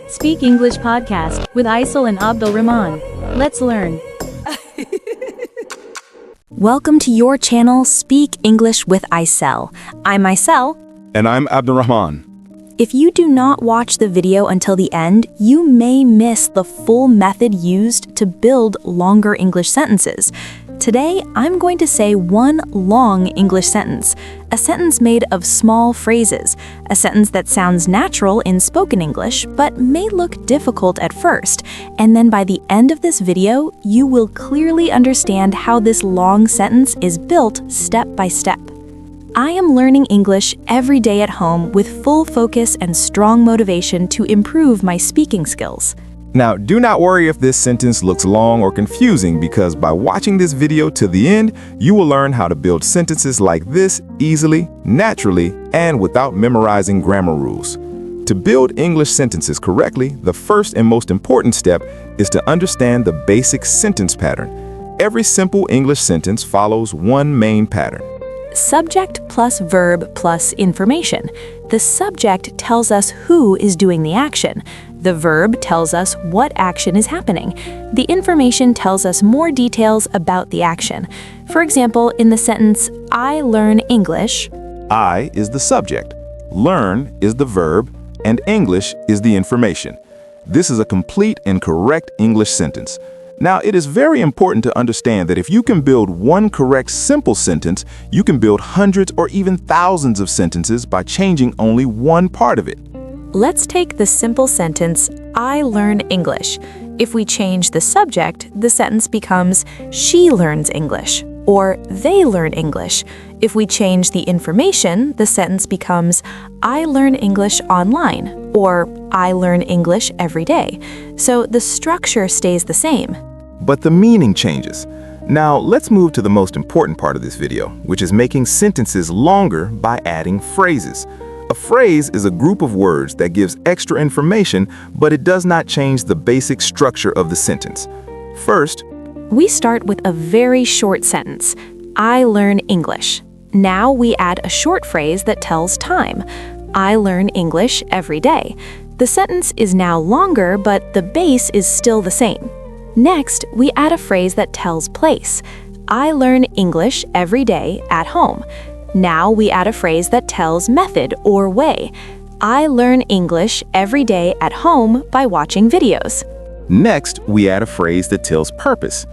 Speak English podcast with Aisell and Abdul Rahman. Let's learn. Welcome to your channel, Speak English with Aisell. I'm Aisell. And I'm Abdul Rahman. If you do not watch the video until the end, you may miss the full method used to build longer English sentences. Today, I'm going to say one long English sentence, a sentence made of small phrases, a sentence that sounds natural in spoken English, but may look difficult at first. And then by the end of this video, you will clearly understand how this long sentence is built step by step. I am learning English every day at home with full focus and strong motivation to improve my speaking skills. Now, do not worry if this sentence looks long or confusing, because by watching this video to the end, you will learn how to build sentences like this easily, naturally, and without memorizing grammar rules. To build English sentences correctly, the first and most important step is to understand the basic sentence pattern. Every simple English sentence follows one main pattern. Subject plus verb plus information. The subject tells us who is doing the action. The verb tells us what action is happening. The information tells us more details about the action. For example, in the sentence, I learn English, I is the subject, learn is the verb, and English is the information. This is a complete and correct English sentence. Now, it is very important to understand that if you can build one correct simple sentence, you can build hundreds or even thousands of sentences by changing only one part of it. Let's take the simple sentence, I learn English. If we change the subject, the sentence becomes, she learns English, or they learn English. If we change the information, the sentence becomes, I learn English online, or I learn English every day. So the structure stays the same. But the meaning changes. Now, let's move to the most important part of this video, which is making sentences longer by adding phrases. A phrase is a group of words that gives extra information, but it does not change the basic structure of the sentence. First, we start with a very short sentence, I learn English. Now we add a short phrase that tells time. I learn English every day. The sentence is now longer, but the base is still the same. Next, we add a phrase that tells place. I learn English every day at home. Now we add a phrase that tells method or way. I learn English every day at home by watching videos. Next, we add a phrase that tells purpose.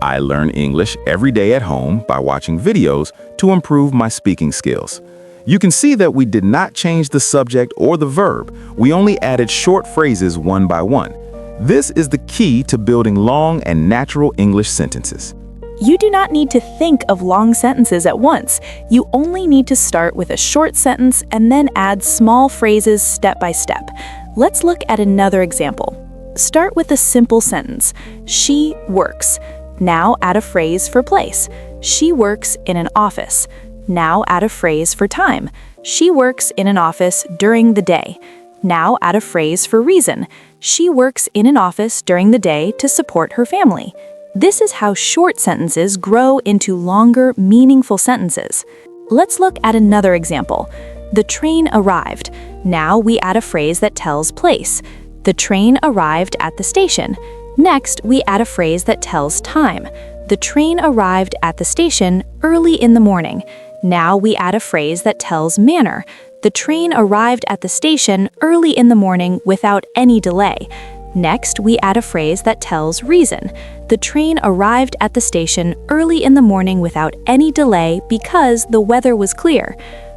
I learn English every day at home by watching videos to improve my speaking skills. You can see that we did not change the subject or the verb. We only added short phrases one by one. This is the key to building long and natural English sentences. You do not need to think of long sentences at once. You only need to start with a short sentence and then add small phrases step by step. Let's look at another example. Start with a simple sentence. She works. Now add a phrase for place. She works in an office. Now add a phrase for time. She works in an office during the day. Now add a phrase for reason. She works in an office during the day to support her family. This is how short sentences grow into longer, meaningful sentences. Let's look at another example. The train arrived. Now we add a phrase that tells place. The train arrived at the station. Next, we add a phrase that tells time. The train arrived at the station early in the morning. Now we add a phrase that tells manner. The train arrived at the station early in the morning without any delay. Next, we add a phrase that tells reason. The train arrived at the station early in the morning without any delay because the weather was clear.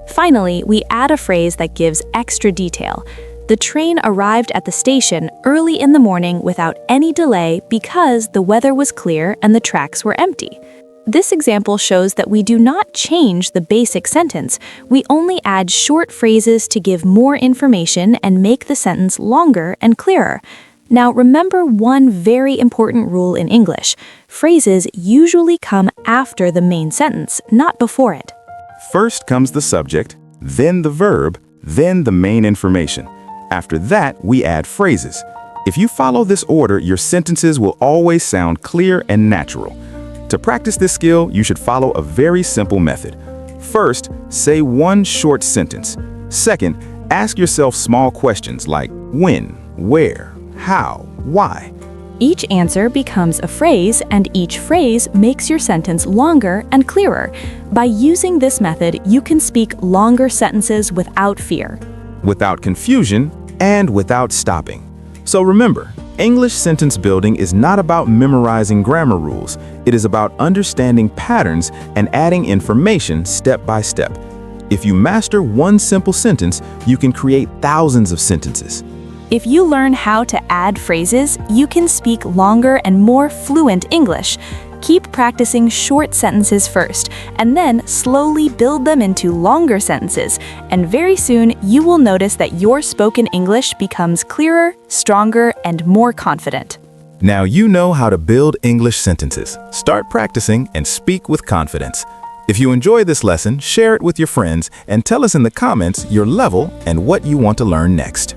Finally, we add a phrase that gives extra detail. The train arrived at the station early in the morning without any delay because the weather was clear and the tracks were empty. This example shows that we do not change the basic sentence. We only add short phrases to give more information and make the sentence longer and clearer. Now, remember one very important rule in English. Phrases usually come after the main sentence, not before it. First comes the subject, then the verb, then the main information. After that, we add phrases. If you follow this order, your sentences will always sound clear and natural. To practice this skill, you should follow a very simple method. First, say one short sentence. Second, Ask yourself small questions like when, where, how, why. Each answer becomes a phrase, and each phrase makes your sentence longer and clearer. By using this method, you can speak longer sentences without fear. Without confusion and without stopping. So remember, English sentence building is not about memorizing grammar rules. It is about understanding patterns and adding information step by step. If you master one simple sentence, you can create thousands of sentences. If you learn how to add phrases, you can speak longer and more fluent English. Keep practicing short sentences first, and then slowly build them into longer sentences. And very soon, you will notice that your spoken English becomes clearer, stronger, and more confident. Now you know how to build English sentences. Start practicing and speak with confidence. If you enjoy this lesson, share it with your friends and tell us in the comments your level and what you want to learn next.